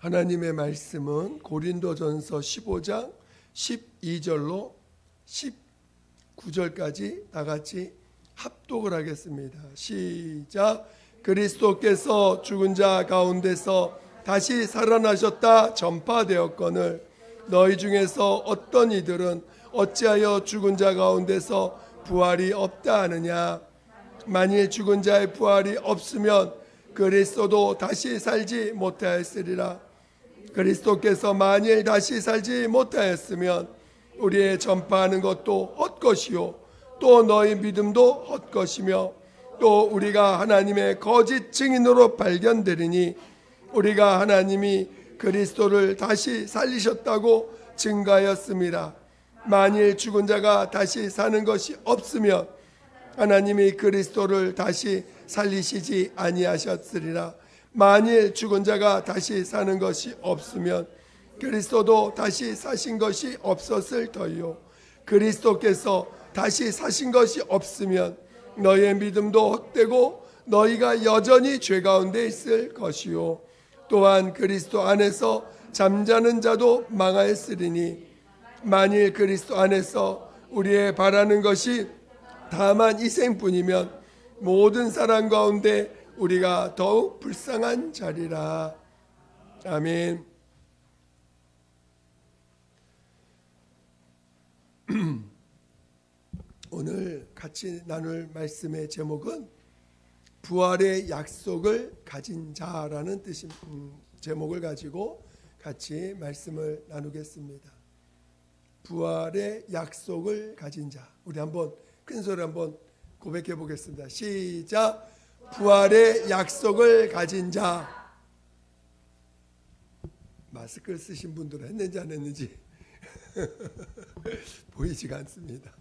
하나님의 말씀은 고린도전서 15장 12절로 19절까지 다 같이 합독을 하겠습니다. 시작. 그리스도께서 죽은 자 가운데서 다시 살아나셨다 전파되었거늘 너희 중에서 어떤 이들은 어찌하여 죽은 자 가운데서 부활이 없다 하느냐. 만일 죽은 자의 부활이 없으면 그리스도도 다시 살지 못하였으리라. 그리스도께서 만일 다시 살지 못하였으면 우리의 전파하는 것도 헛것이요 또 너희 믿음도 헛것이며 또 우리가 하나님의 거짓 증인으로 발견되리니 우리가 하나님이 그리스도를 다시 살리셨다고 증가하였습니다. 만일 죽은 자가 다시 사는 것이 없으면 하나님이 그리스도를 다시 살리시지 아니하셨으리라. 만일 죽은 자가 다시 사는 것이 없으면 그리스도도 다시 사신 것이 없었을 터이요 그리스도께서 다시 사신 것이 없으면 너희의 믿음도 헛되고 너희가 여전히 죄 가운데 있을 것이요 또한 그리스도 안에서 잠자는 자도 망하였으리니 만일 그리스도 안에서 우리의 바라는 것이 다만 이생뿐이면 모든 사람 가운데 우리가 더욱 불쌍한 자리라. 아멘. 오늘 같이 나눌 말씀의 제목은 부활의 약속을 가진 자라는 뜻인 제목을 가지고 같이 말씀을 나누겠습니다. 부활의 약속을 가진 자. 우리 한번 큰 소리 한번 고백해 보겠습니다. 시작. 부활의 약속을 가진 자. 마스크를 쓰신 분들은 했는지 안 했는지 보이지가 않습니다.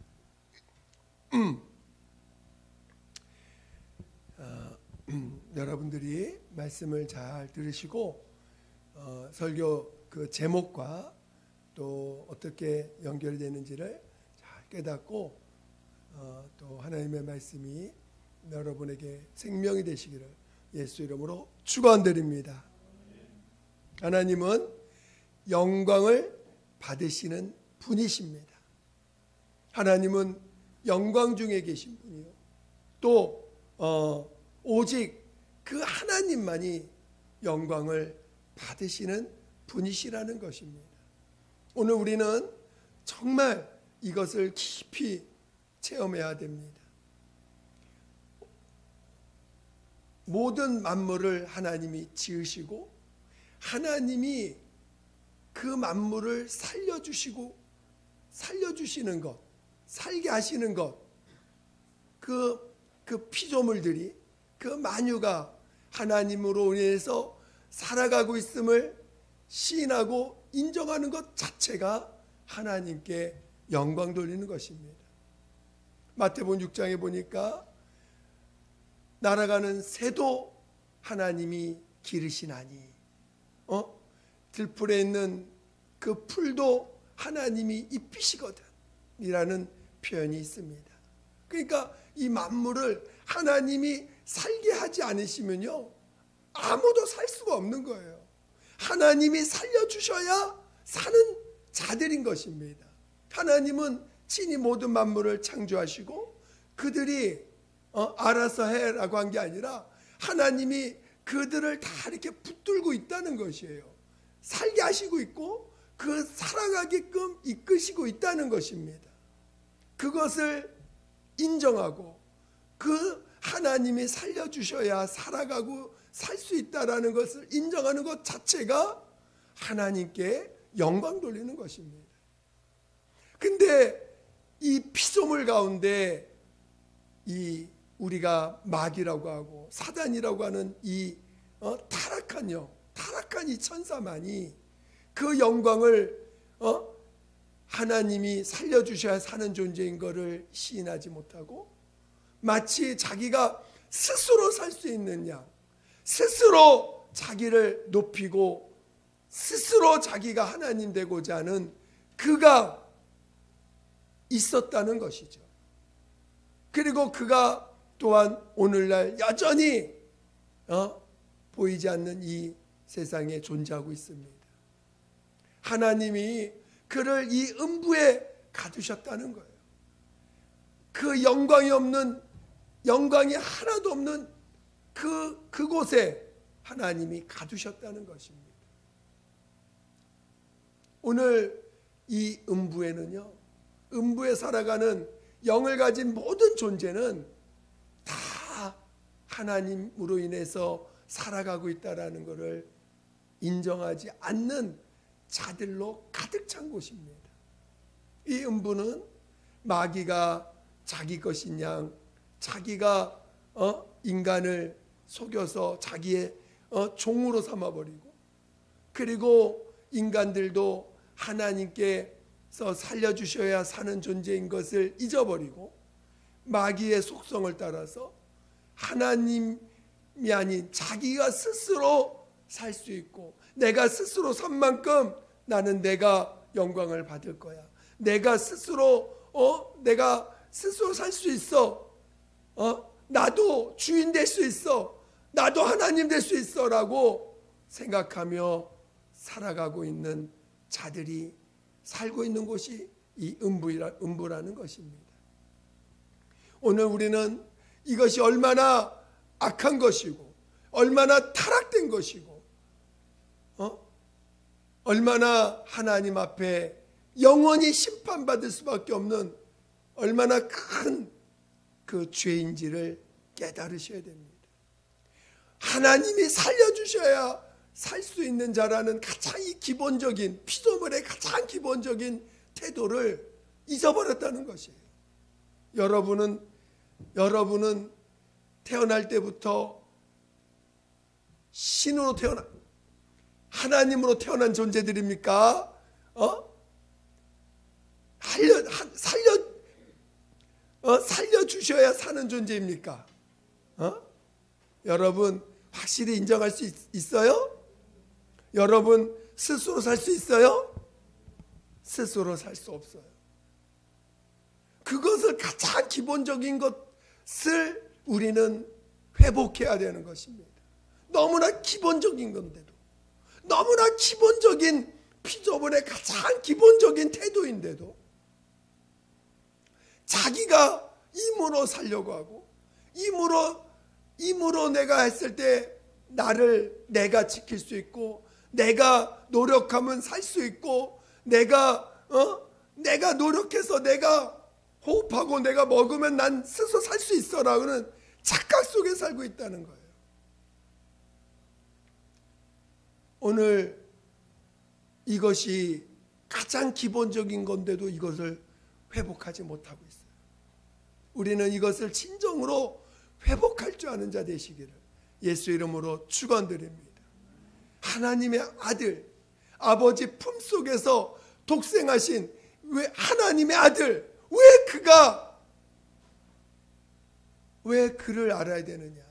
여러분들이 말씀을 잘 들으시고 설교 그 제목과 또 어떻게 연결이 되는지를 잘 깨닫고 또 하나님의 말씀이 여러분에게 생명이 되시기를 예수 이름으로 축원드립니다. 하나님은 영광을 받으시는 분이십니다. 하나님은 영광 중에 계신 분이요. 또 오직 그 하나님만이 영광을 받으시는 분이시라는 것입니다. 오늘 우리는 정말 이것을 깊이 체험해야 됩니다. 모든 만물을 하나님이 지으시고 하나님이 그 만물을 살려주시는 것, 살게 하시는 것, 그 피조물들이 그 만유가 하나님으로 인해서 살아가고 있음을 시인하고 인정하는 것 자체가 하나님께 영광 돌리는 것입니다. 마태복음 6장에 보니까 날아가는 새도 하나님이 기르시나니 들풀에 있는 그 풀도 하나님이 입히시거든 이라는 표현이 있습니다. 그러니까 이 만물을 하나님이 살게 하지 않으시면요 아무도 살 수가 없는 거예요. 하나님이 살려주셔야 사는 자들인 것입니다. 하나님은 친히 모든 만물을 창조하시고 그들이 알아서 해라고 한 게 아니라 하나님이 그들을 다 이렇게 붙들고 있다는 것이에요. 살게 하시고 있고 그 살아가게끔 이끄시고 있다는 것입니다. 그것을 인정하고 그 하나님이 살려주셔야 살아가고 살 수 있다라는 것을 인정하는 것 자체가 하나님께 영광 돌리는 것입니다. 근데 이 피조물 가운데 이 우리가 마귀라고 하고 사단이라고 하는 이 타락한 이 천사만이 그 영광을 하나님이 살려주셔야 사는 존재인 것을 시인하지 못하고 마치 자기가 스스로 살 수 있는 양, 스스로 자기를 높이고 스스로 자기가 하나님 되고자 하는 그가 있었다는 것이죠. 그리고 그가 또한 오늘날 여전히 보이지 않는 이 세상에 존재하고 있습니다. 하나님이 그를 이 음부에 가두셨다는 거예요. 그 영광이 하나도 없는 그곳에 하나님이 가두셨다는 것입니다. 오늘 이 음부에는요, 음부에 살아가는 영을 가진 모든 존재는 다 하나님으로 인해서 살아가고 있다라는 것을 인정하지 않는 자들로 가득 찬 곳입니다. 이 음부는 마귀가 자기 것인 양, 자기가 인간을 속여서 자기의 종으로 삼아버리고, 그리고 인간들도 하나님께서 살려주셔야 사는 존재인 것을 잊어버리고 마귀의 속성을 따라서 하나님이 아닌 자기가 스스로 살 수 있고, 내가 스스로 산 만큼 나는 내가 영광을 받을 거야, 내가 스스로 살 수 있어, 나도 주인 될 수 있어, 나도 하나님 될 수 있어 라고 생각하며 살아가고 있는 자들이 살고 있는 곳이 이 음부라는 것입니다. 오늘 우리는 이것이 얼마나 악한 것이고, 얼마나 타락된 것이고, 얼마나 하나님 앞에 영원히 심판받을 수밖에 없는 얼마나 큰 그 죄인지를 깨달으셔야 됩니다. 하나님이 살려주셔야 살 수 있는 자라는 가장 이 기본적인, 피조물의 가장 기본적인 태도를 잊어버렸다는 것이에요. 여러분은 태어날 때부터 신으로 하나님으로 태어난 존재들입니까? 살려주셔야 사는 존재입니까? 여러분 확실히 인정할 수 있어요? 여러분 스스로 살 수 있어요? 스스로 살 수 없어요. 그것을 가장 기본적인 것을 우리는 회복해야 되는 것입니다. 너무나 기본적인 건데도, 너무나 기본적인 피조물의 가장 기본적인 태도인데도 자기가 임으로 살려고 하고, 임으로 내가 했을 때 내가 지킬 수 있고, 내가 노력하면 살 수 있고, 내가 노력해서 내가 호흡하고 내가 먹으면 난 스스로 살 수 있어라는 착각 속에 살고 있다는 거예요. 오늘 이것이 가장 기본적인 건데도 이것을 회복하지 못하고 있어요. 우리는 이것을 진정으로 회복할 줄 아는 자 되시기를 예수 이름으로 축원드립니다. 하나님의 아들, 아버지 품속에서 독생하신 하나님의 아들, 왜 그를 알아야 되느냐?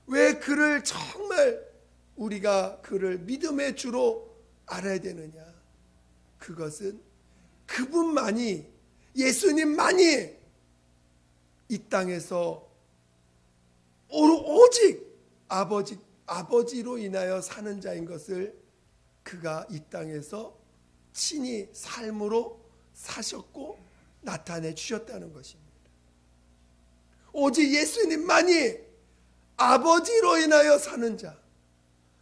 왜 그를 정말 우리가 그를 믿음의 주로 알아야 되느냐? 그것은 그분만이, 예수님만이 이 땅에서 오직 아버지로 인하여 사는 자인 것을 그가 이 땅에서 친히 삶으로 사셨고 나타내 주셨다는 것입니다. 오직 예수님만이 아버지로 인하여 사는 자,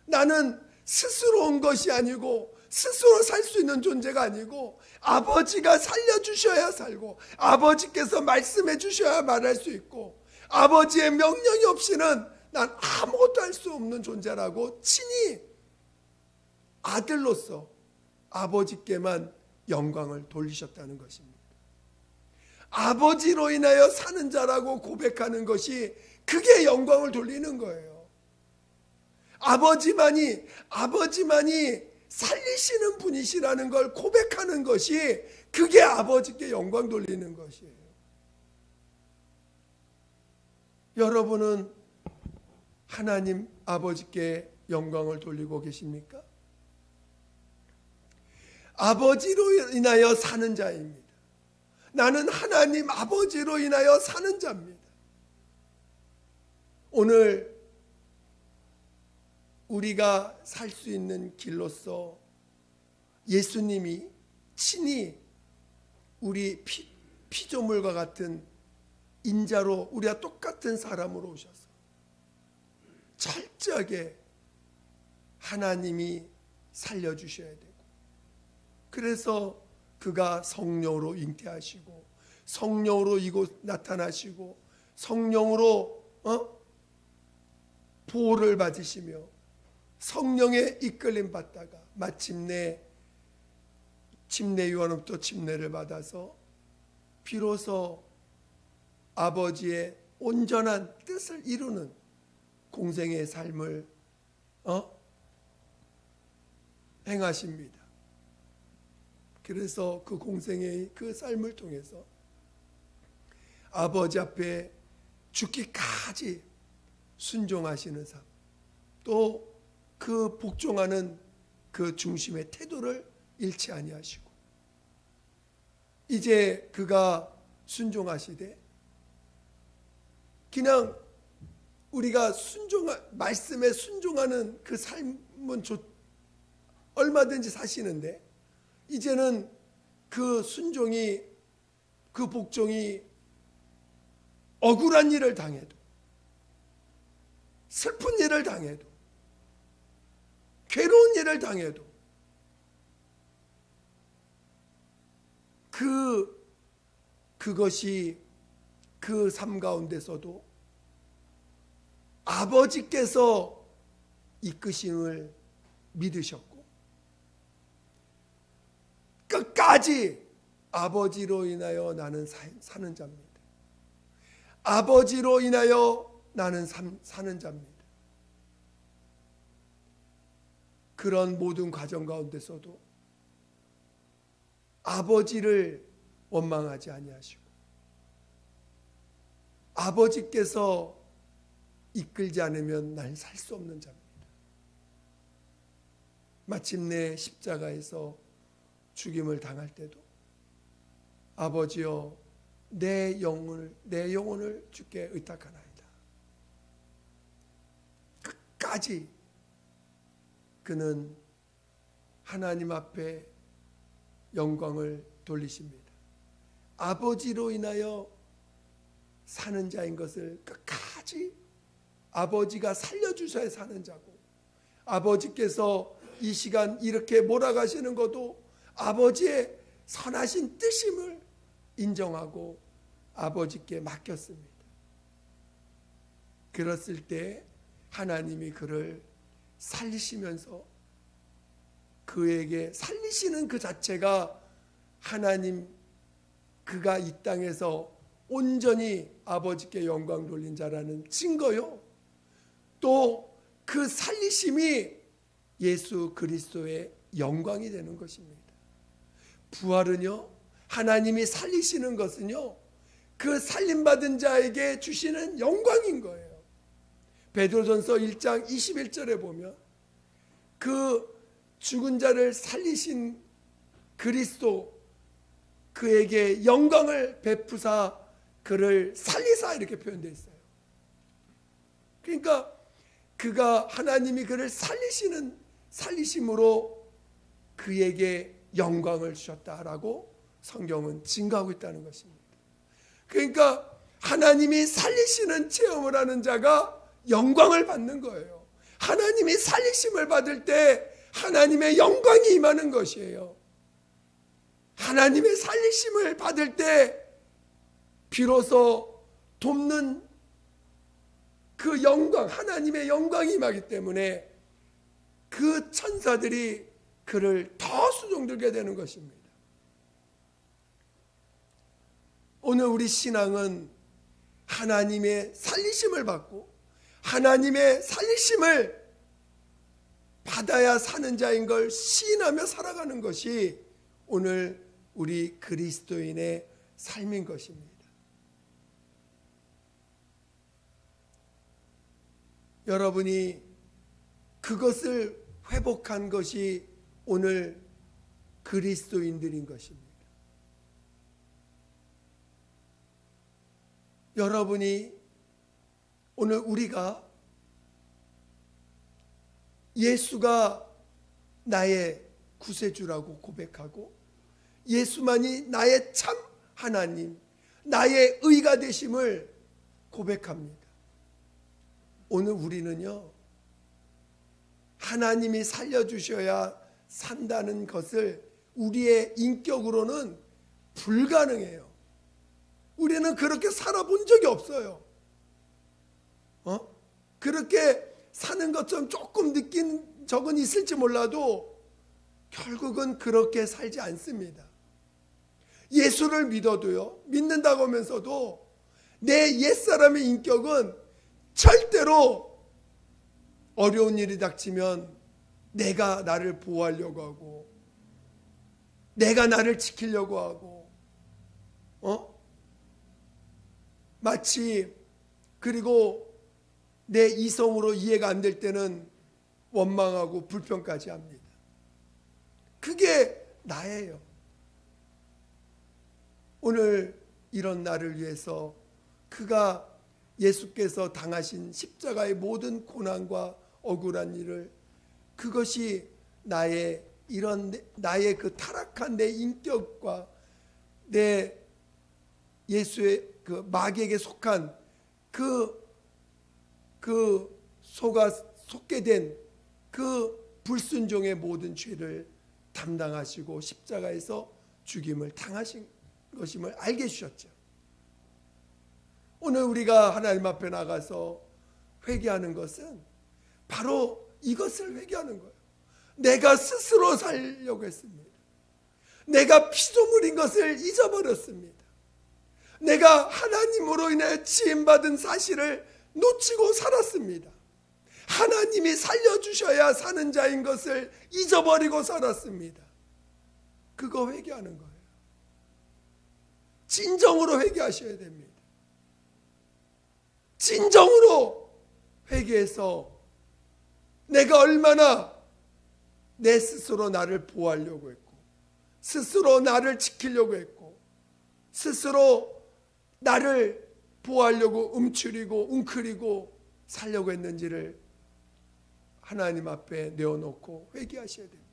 나는 스스로 온 것이 아니고 스스로 살 수 있는 존재가 아니고 아버지가 살려주셔야 살고, 아버지께서 말씀해 주셔야 말할 수 있고, 아버지의 명령이 없이는 난 아무것도 할 수 없는 존재라고 친히 아들로서 아버지께만 영광을 돌리셨다는 것입니다. 아버지로 인하여 사는 자라고 고백하는 것이 그게 영광을 돌리는 거예요. 아버지만이 살리시는 분이시라는 걸 고백하는 것이 그게 아버지께 영광 돌리는 것이에요. 여러분은 하나님 아버지께 영광을 돌리고 계십니까? 아버지로 인하여 사는 자입니다. 나는 하나님 아버지로 인하여 사는 자입니다. 오늘 우리가 살 수 있는 길로서 예수님이 친히 우리 피조물과 같은 인자로 우리와 똑같은 사람으로 오셔서 철저하게 하나님이 살려주셔야 되고, 그래서 그가 성령으로 잉태하시고 성령으로 이곳 나타나시고 성령으로 보호를 받으시며 성령의 이끌림 받다가 마침내 침례 요한으로부터 침례를 받아서 비로소 아버지의 온전한 뜻을 이루는 공생의 삶을 행하십니다. 그래서 그 공생의 그 삶을 통해서 아버지 앞에 죽기까지 순종하시는 삶, 또 그 복종하는 그 중심의 태도를 잃지 아니하시고, 이제 그가 순종하시되 그냥 우리가 말씀에 순종하는 그 삶은 얼마든지 사시는데, 이제는 그 순종이, 그 복종이 억울한 일을 당해도, 슬픈 일을 당해도, 괴로운 일을 당해도 그것이 그 삶 가운데서도 아버지께서 이끄심을 믿으셨고 끝까지 아버지로 인하여 나는 사는 자입니다. 아버지로 인하여 나는 사는 자입니다. 그런 모든 과정 가운데서도 아버지를 원망하지 아니하시고 아버지께서 이끌지 않으면 난 살 수 없는 자입니다. 마침내 십자가에서 죽임을 당할 때도 아버지여 내 영혼을 주께 의탁하나이다. 끝까지 그는 하나님 앞에 영광을 돌리십니다. 아버지로 인하여 사는 자인 것을 끝까지 아버지가 살려주셔야 사는 자고, 아버지께서 이 시간 이렇게 몰아가시는 것도 아버지의 선하신 뜻임을 인정하고 아버지께 맡겼습니다. 그랬을 때 하나님이 그를 살리시면서 그에게 살리시는 그 자체가 하나님, 그가 이 땅에서 온전히 아버지께 영광 돌린 자라는 증거요, 또 그 살리심이 예수 그리스도의 영광이 되는 것입니다. 부활은요, 하나님이 살리시는 것은요, 그 살림받은 자에게 주시는 영광인 거예요. 베드로전서 1장 21절에 보면 그 죽은 자를 살리신 그리스도, 그에게 영광을 베푸사 그를 살리사, 이렇게 표현되어 있어요. 그러니까 그가, 하나님이 그를 살리심으로 그에게 영광을 주셨다라고 성경은 증거하고 있다는 것입니다. 그러니까 하나님이 살리시는 체험을 하는 자가 영광을 받는 거예요. 하나님이 살리심을 받을 때 하나님의 영광이 임하는 것이에요. 하나님의 살리심을 받을 때 비로소 돕는 그 영광, 하나님의 영광이 임하기 때문에 그 천사들이 그를 더 수종들게 되는 것입니다. 오늘 우리 신앙은 하나님의 살리심을 받고 하나님의 살리심을 받아야 사는 자인 걸 시인하며 살아가는 것이 오늘 우리 그리스도인의 삶인 것입니다. 여러분이 그것을 회복한 것이 오늘 그리스도인들인 것입니다. 여러분이, 오늘 우리가 예수가 나의 구세주라고 고백하고 예수만이 나의 참 하나님, 나의 의가 되심을 고백합니다. 오늘 우리는요, 하나님이 살려주셔야 산다는 것을 우리의 인격으로는 불가능해요. 우리는 그렇게 살아본 적이 없어요. 그렇게 사는 것처럼 조금 느낀 적은 있을지 몰라도 결국은 그렇게 살지 않습니다. 예수를 믿어도요, 믿는다고 하면서도 내 옛사람의 인격은 절대로 어려운 일이 닥치면 내가 나를 보호하려고 하고 내가 나를 지키려고 하고 마치 그리고 내 이성으로 이해가 안 될 때는 원망하고 불평까지 합니다. 그게 나예요. 오늘 이런 나를 위해서 그가 예수께서 당하신 십자가의 모든 고난과 억울한 일을, 그것이 나의 그 타락한 내 인격과 내 예수의 그 마귀에게 속한 속게 된 그 불순종의 모든 죄를 담당하시고 십자가에서 죽임을 당하신 것임을 알게 해주셨죠. 오늘 우리가 하나님 앞에 나가서 회개하는 것은 바로 이것을 회개하는 거예요. 내가 스스로 살려고 했습니다. 내가 피조물인 것을 잊어버렸습니다. 내가 하나님으로 인해 지음받은 사실을 놓치고 살았습니다. 하나님이 살려주셔야 사는 자인 것을 잊어버리고 살았습니다. 그거 회개하는 거예요. 진정으로 회개하셔야 됩니다. 진정으로 회개해서 내가 얼마나 내 스스로 나를 보호하려고 했고 스스로 나를 지키려고 했고 스스로 나를 보호하려고 움츠리고 웅크리고 살려고 했는지를 하나님 앞에 내어놓고 회개하셔야 됩니다.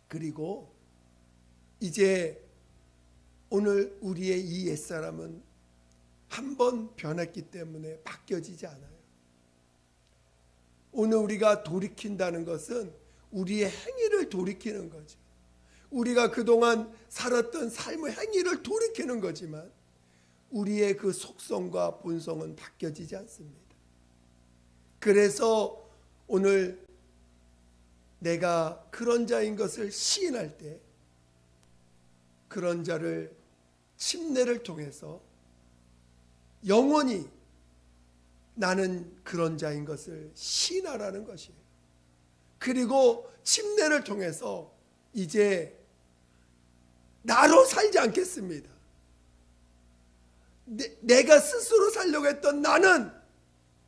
그리고 이제 오늘 우리의 이 옛사람은 한 번 변했기 때문에 바뀌어지지 않아요. 오늘 우리가 돌이킨다는 것은 우리의 행위를 돌이키는 거죠. 우리가 그동안 살았던 삶의 행위를 돌이키는 거지만 우리의 그 속성과 본성은 바뀌어지지 않습니다. 그래서 오늘 내가 그런 자인 것을 시인할 때 그런 자를 침례를 통해서 영원히 나는 그런 자인 것을 시인하라는 것이에요. 그리고 침례를 통해서 이제 나로 살지 않겠습니다. 내가 스스로 살려고 했던 나는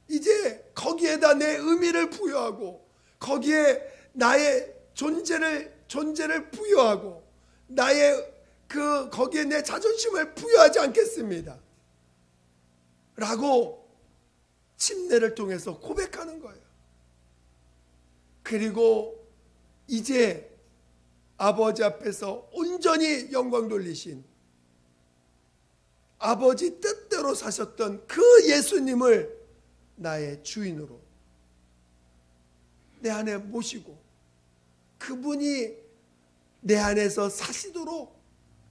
이제 거기에다 내 의미를 부여하고 거기에 나의 존재를 부여하고 나의 거기에 내 자존심을 부여하지 않겠습니다. 라고 침례를 통해서 고백하는 거예요. 그리고 이제 아버지 앞에서 온전히 영광 돌리신 아버지 뜻대로 사셨던 그 예수님을 나의 주인으로 내 안에 모시고 그분이 내 안에서 사시도록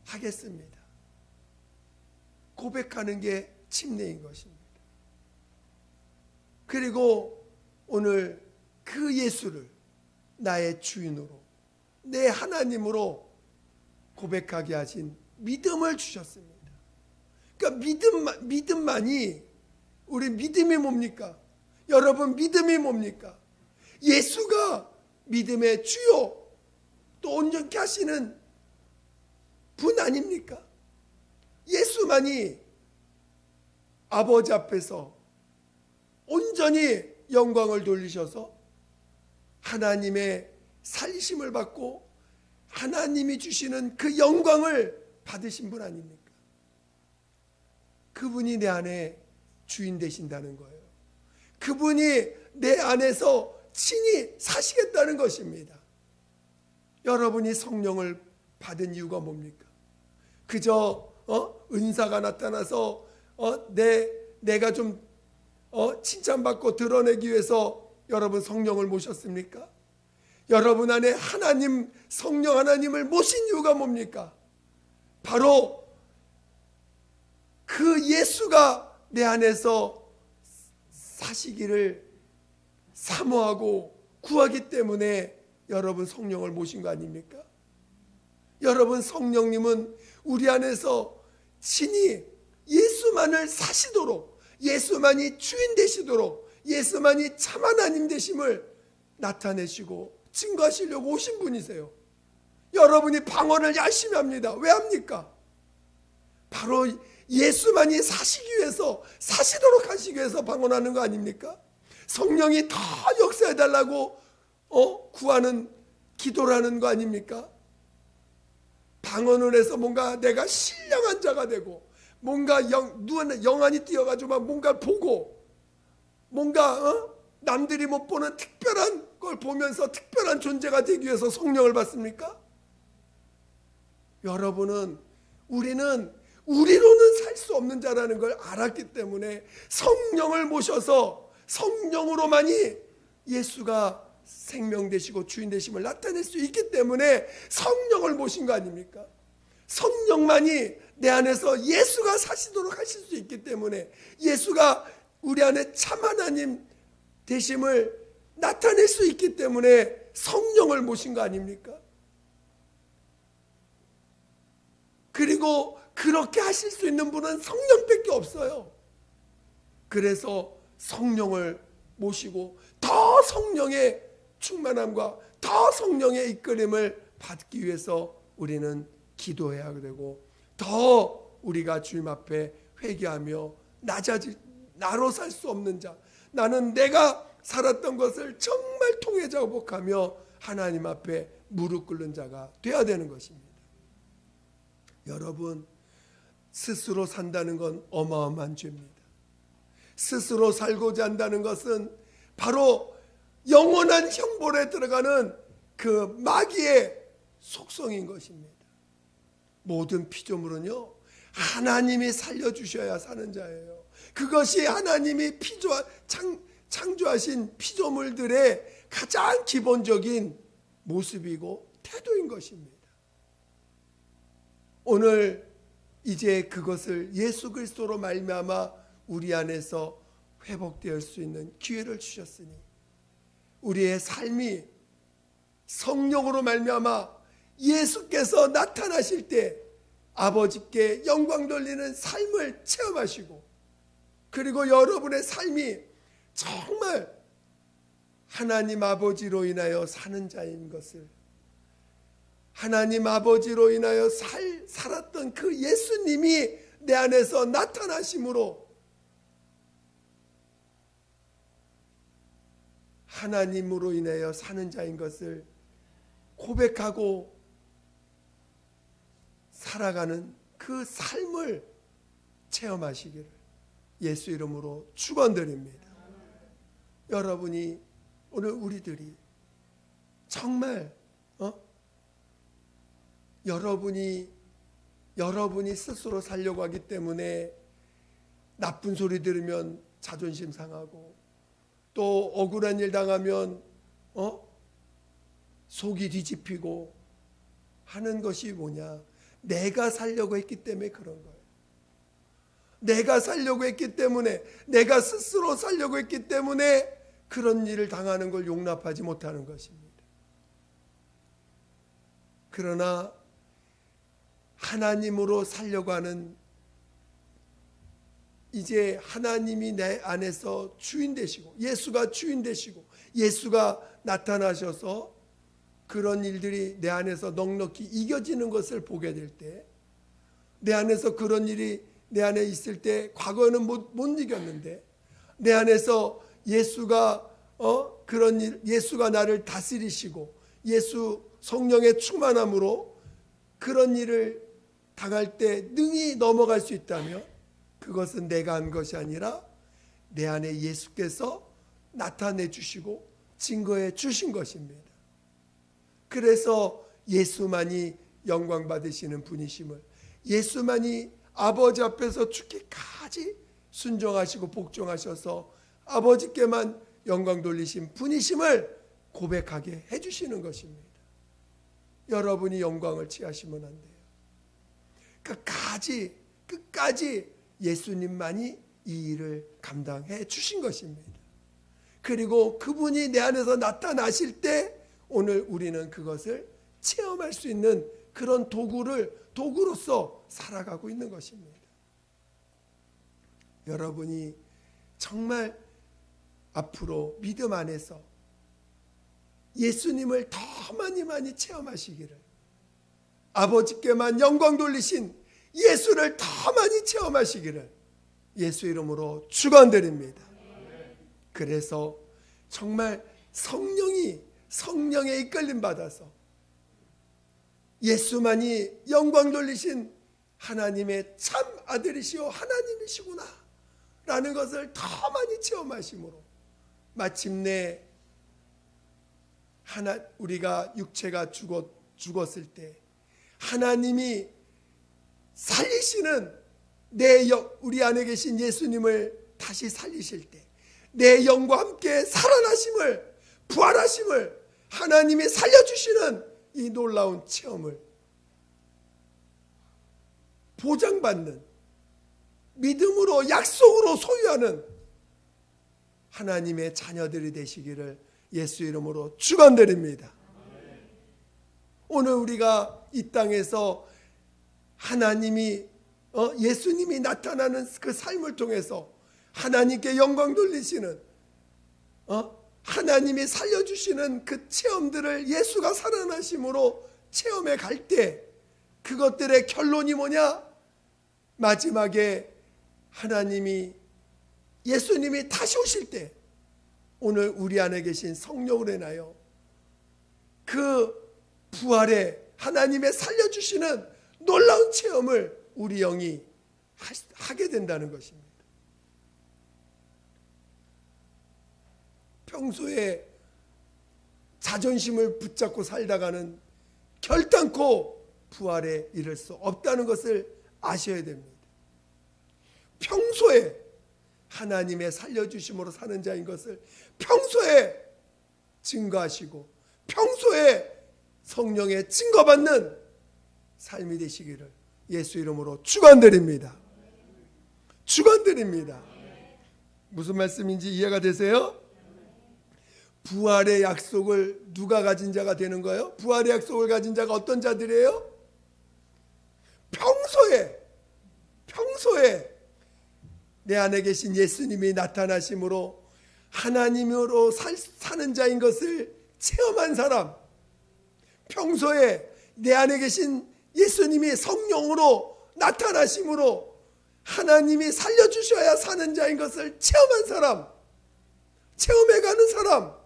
하겠습니다. 고백하는 게 침례인 것입니다. 그리고 오늘 그 예수를 나의 주인으로 내 하나님으로 고백하게 하신 믿음을 주셨습니다. 그러니까 믿음만이 우리 믿음이 뭡니까? 여러분 믿음이 뭡니까? 예수가 믿음의 주요 또 온전케 하시는 분 아닙니까? 예수만이 아버지 앞에서 온전히 영광을 돌리셔서 하나님의 살리심을 받고 하나님이 주시는 그 영광을 받으신 분 아닙니까? 그분이 내 안에 주인 되신다는 거예요. 그분이 내 안에서 친히 사시겠다는 것입니다. 여러분이 성령을 받은 이유가 뭡니까? 그저 은사가 나타나서 내가 좀 칭찬받고 드러내기 위해서 여러분 성령을 모셨습니까? 여러분 안에 하나님, 성령 하나님을 모신 이유가 뭡니까? 바로 그 예수가 내 안에서 사시기를 사모하고 구하기 때문에 여러분 성령을 모신 거 아닙니까? 여러분 성령님은 우리 안에서 친히 예수만을 사시도록, 예수만이 주인 되시도록, 예수만이 참 하나님 되심을 나타내시고 증거하시려고 오신 분이세요. 여러분이 방언을 열심히 합니다. 왜 합니까? 바로 예수만이 사시기 위해서, 사시도록 하시기 위해서 방언하는 거 아닙니까? 성령이 더 역사해달라고 구하는 기도라는 거 아닙니까? 방언을 해서 뭔가 내가 신령한 자가 되고, 뭔가 영안이 뛰어가지고 뭔가 보고, 뭔가 남들이 못 보는 특별한 걸 보면서 특별한 존재가 되기 위해서 성령을 받습니까? 여러분은, 우리는 우리로는 살 수 없는 자라는 걸 알았기 때문에 성령을 모셔서 성령으로만이 예수가 생명 되시고 주인 되심을 나타낼 수 있기 때문에 성령을 모신 거 아닙니까? 성령만이 내 안에서 예수가 사시도록 하실 수 있기 때문에, 예수가 우리 안에 참 하나님 되심을 나타낼 수 있기 때문에 성령을 모신 거 아닙니까? 그리고 그렇게 하실 수 있는 분은 성령밖에 없어요. 그래서 성령을 모시고 더 성령의 충만함과 더 성령의 이끌림을 받기 위해서 우리는 기도해야 되고, 더 우리가 주님 앞에 회개하며 나로 살 수 없는 자, 나는 내가 살았던 것을 정말 통회자복하며 하나님 앞에 무릎 꿇는 자가 되어야 되는 것입니다. 여러분, 스스로 산다는 건 어마어마한 죄입니다. 스스로 살고자 한다는 것은 바로 영원한 형벌에 들어가는 그 마귀의 속성인 것입니다. 모든 피조물은요, 하나님이 살려주셔야 사는 자예요. 그것이 하나님이 창조하신 피조물들의 가장 기본적인 모습이고 태도인 것입니다. 오늘 이제 그것을 예수 그리스도로 말미암아 우리 안에서 회복될 수 있는 기회를 주셨으니, 우리의 삶이 성령으로 말미암아 예수께서 나타나실 때 아버지께 영광 돌리는 삶을 체험하시고, 그리고 여러분의 삶이 정말 하나님 아버지로 인하여 사는 자인 것을, 하나님 아버지로 인하여 살았던 그 예수님이 내 안에서 나타나심으로 하나님으로 인하여 사는 자인 것을 고백하고 살아가는 그 삶을 체험하시기를 예수 이름으로 축원드립니다. 여러분이, 오늘 우리들이 정말 여러분이 스스로 살려고 하기 때문에 나쁜 소리 들으면 자존심 상하고, 또 억울한 일 당하면 속이 뒤집히고 하는 것이 뭐냐? 내가 살려고 했기 때문에 그런 거예요. 내가 살려고 했기 때문에, 내가 스스로 살려고 했기 때문에 그런 일을 당하는 걸 용납하지 못하는 것입니다. 그러나 하나님으로 살려고 하는, 이제 하나님이 내 안에서 주인 되시고, 예수가 주인 되시고, 예수가 나타나셔서 그런 일들이 내 안에서 넉넉히 이겨지는 것을 보게 될 때, 내 안에서 그런 일이 내 안에 있을 때, 과거에는 못 이겼는데 내 안에서 예수가 그런 일, 예수가 나를 다스리시고 예수 성령의 충만함으로 그런 일을 당할 때 능히 넘어갈 수 있다면, 그것은 내가 한 것이 아니라 내 안에 예수께서 나타내 주시고 증거해 주신 것입니다. 그래서 예수만이 영광 받으시는 분이심을, 예수만이 아버지 앞에서 죽기까지 순종하시고 복종하셔서 아버지께만 영광 돌리신 분이심을 고백하게 해주시는 것입니다. 여러분이 영광을 취하시면 안 돼요. 끝까지 예수님만이 이 일을 감당해 주신 것입니다. 그리고 그분이 내 안에서 나타나실 때 오늘 우리는 그것을 체험할 수 있는 그런 도구로서 살아가고 있는 것입니다. 여러분이 정말 앞으로 믿음 안에서 예수님을 더 많이 체험하시기를, 아버지께만 영광 돌리신 예수를 더 많이 체험하시기를 예수 이름으로 축원드립니다. 그래서 정말 성령의 이끌림 받아서 예수만이 영광 돌리신 하나님의 참 아들이시오 하나님이시구나 라는 것을 더 많이 체험하심으로 마침내 우리가 육체가 죽었을 때 하나님이 살리시는 우리 안에 계신 예수님을 다시 살리실 때 내 영과 함께 살아나심을, 부활하심을 하나님이 살려주시는 이 놀라운 체험을 보장받는, 믿음으로 약속으로 소유하는 하나님의 자녀들이 되시기를 예수 이름으로 축원드립니다. 오늘 우리가 이 땅에서 하나님이 예수님이 나타나는 그 삶을 통해서 하나님께 영광 돌리시는 하나님이 살려주시는 그 체험들을 예수가 살아나심으로 체험해 갈 때 그것들의 결론이 뭐냐? 마지막에 예수님이 다시 오실 때 오늘 우리 안에 계신 성령으로 인하여 그 부활에 하나님의 살려주시는 놀라운 체험을 우리 영이 하게 된다는 것입니다. 평소에 자존심을 붙잡고 살다가는 결단코 부활에 이를 수 없다는 것을 아셔야 됩니다. 평소에 하나님의 살려주심으로 사는 자인 것을 평소에 증거하시고 평소에 성령의 증거받는 삶이 되시기를 예수 이름으로 축원드립니다. 축원드립니다. 무슨 말씀인지 이해가 되세요? 부활의 약속을 누가 가진 자가 되는 거예요? 부활의 약속을 가진 자가 어떤 자들이에요? 평소에 내 안에 계신 예수님이 나타나심으로 하나님으로 사는 자인 것을 체험한 사람, 평소에 내 안에 계신 예수님이 성령으로 나타나심으로 하나님이 살려주셔야 사는 자인 것을 체험한 사람, 체험해가는 사람,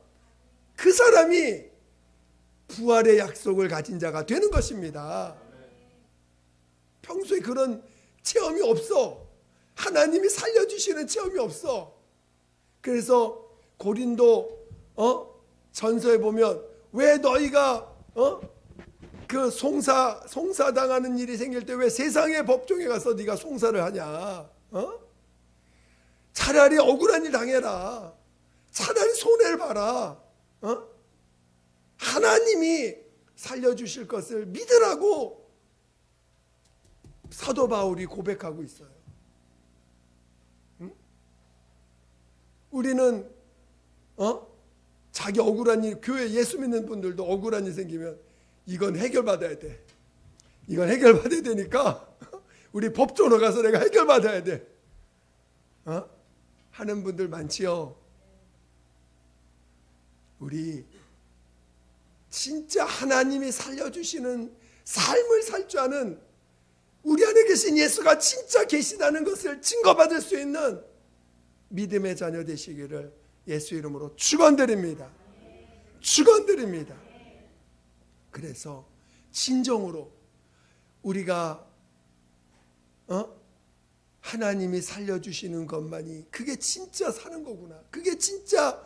그 사람이 부활의 약속을 가진 자가 되는 것입니다. 평소에 그런 체험이 없어. 하나님이 살려주시는 체험이 없어. 그래서 고린도 전서에 보면 왜 너희가 그 송사당하는 일이 생길 때 왜 세상의 법정에 가서 네가 송사를 하냐? 차라리 억울한 일 당해라. 차라리 손해를 봐라. 하나님이 살려주실 것을 믿으라고 사도 바울이 고백하고 있어요. 우리는 자기 억울한 일, 교회 예수 믿는 분들도 억울한 일 생기면 이건 해결받아야 돼. 이건 해결받아야 되니까 우리 법정으로 가서 내가 해결받아야 돼. 하는 분들 많지요. 우리 진짜 하나님이 살려주시는 삶을 살 줄 아는, 우리 안에 계신 예수가 진짜 계시다는 것을 증거받을 수 있는 믿음의 자녀 되시기를 예수 이름으로 축원드립니다. 축원드립니다. 그래서 진정으로 우리가 하나님이 살려주시는 것만이 그게 진짜 사는 거구나. 그게 진짜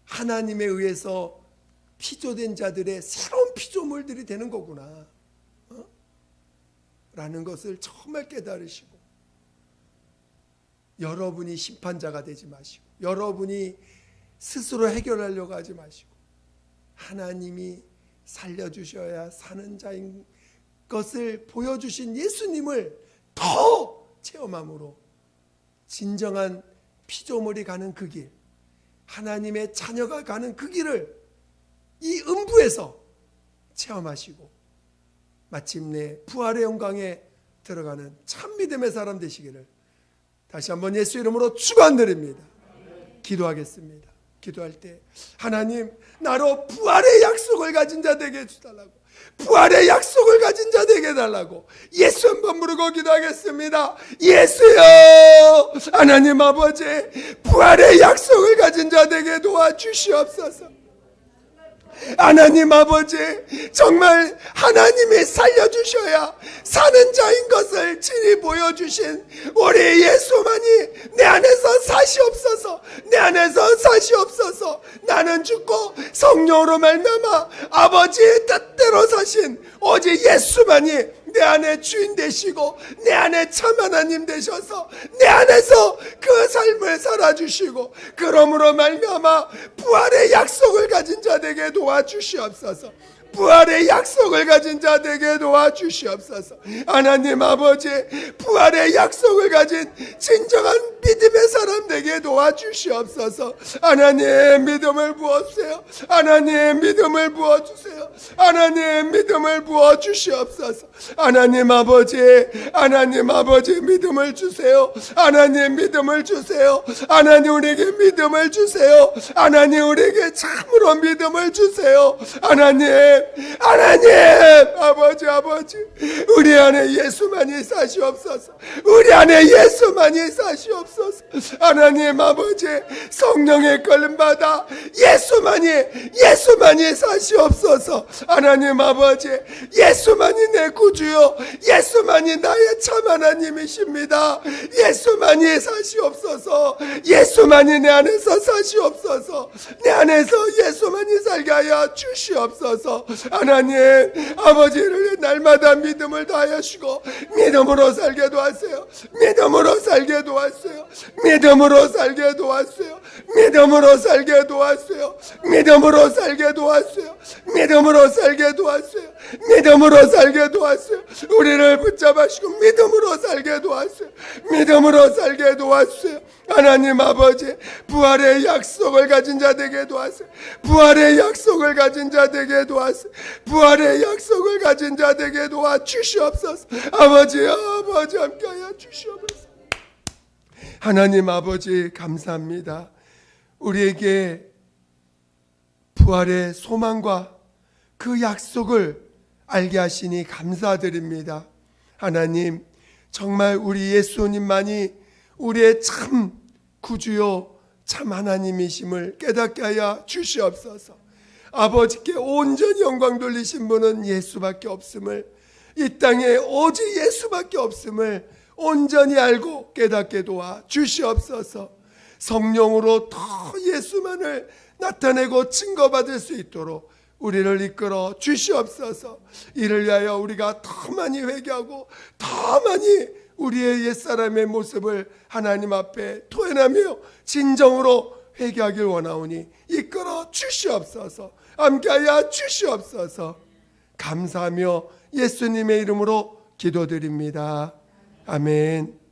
하나님에 의해서 피조된 자들의 새로운 피조물들이 되는 거구나 라는 것을 정말 깨달으시고, 여러분이 심판자가 되지 마시고, 여러분이 스스로 해결하려고 하지 마시고, 하나님이 살려주셔야 사는 자인 것을 보여주신 예수님을 더 체험함으로 진정한 피조물이 가는 그 길, 하나님의 자녀가 가는 그 길을 이 음부에서 체험하시고 마침내 부활의 영광에 들어가는 참 믿음의 사람 되시기를 다시 한번 예수 이름으로 축원드립니다. 기도하겠습니다. 기도할 때 하나님, 나로 부활의 약속을 가진 자 되게 해주달라고, 부활의 약속을 가진 자 되게 해달라고 예수 한번 부르고 기도하겠습니다. 예수여, 하나님 아버지, 부활의 약속을 가진 자 되게 도와주시옵소서. 하나님 아버지, 정말 하나님이 살려주셔야 사는 자인 것을 친히 보여주신 우리 예수만이 내 안에서 사시옵소서. 내 안에서 사시옵소서. 나는 죽고 성령으로 말미암아 아버지의 뜻대로 사신 오직 예수만이 내 안에 주인 되시고 내 안에 참 하나님 되셔서 내 안에서 그 삶을 살아주시고, 그러므로 말미암아 부활의 약속을 가진 자 되게 도와주시옵소서. 부활의 약속을 가진 자 되게 도와주시옵소서. 하나님 아버지, 부활의 약속을 가진 진정한 믿음의 사람 되게 도와주시옵소서. 하나님 믿음을 부어주세요. 하나님 믿음을 부어주세요. 하나님 믿음을 부어주시옵소서. 하나님 아버지, 하나님 아버지 믿음을 주세요. 하나님 믿음을 주세요. 하나님 우리에게 믿음을 주세요. 하나님 우리에게 참으로 믿음을 주세요. 하나님, 하나님 아버지, 아버지, 우리 안에 예수만이 사시옵소서. 우리 안에 예수만이 사시옵소서. 하나님 아버지, 성령의 걸림받아 예수만이 사시옵소서. 하나님 아버지, 예수만이 내 구주요, 예수만이 나의 참 하나님이십니다. 예수만이 사시옵소서. 예수만이 내 안에서 사시옵소서. 내 안에서 예수만이 살게 하여 주시옵소서. 하나님 아버지를 날마다 믿음을 다하시고 믿음으로 살게 도와주세요. 믿음으로 살게 도와주세요. 믿음으로 살게 도와주세요. 믿음으로 살게 도와주세요. 믿음으로 살게 도와주세요. 믿음으로 살게 도와주세요. 믿음으로 살게 도와주세요. 우리를 붙잡으시고 믿음으로 살게 도와주세요. 믿음으로 살게 도와주세요. 하나님 아버지, 부활의 약속을 가진 자 되게 도와주세요. 부활의 약속을 가진 자 되게 도와주세요. 부활의 약속을 가진 자 되게 도와주시옵소서. 아버지, 아버지 함께하여 주시옵소서. 하나님 아버지 감사합니다. 우리에게 부활의 소망과 그 약속을 알게 하시니 감사드립니다. 하나님, 정말 우리 예수님만이 우리의 참 구주요 참 하나님이심을 깨닫게 하여 주시옵소서. 아버지께 온전히 영광 돌리신 분은 예수밖에 없음을, 이 땅에 오직 예수밖에 없음을 온전히 알고 깨닫게 도와 주시옵소서. 성령으로 더 예수만을 나타내고 증거받을 수 있도록 우리를 이끌어 주시옵소서. 이를 위하여 우리가 더 많이 회개하고 더 많이 우리의 옛사람의 모습을 하나님 앞에 토해내며 진정으로 회개하길 원하오니 이끌어 주시옵소서. 함께하여 주시옵소서. 감사하며 예수님의 이름으로 기도드립니다. 아멘.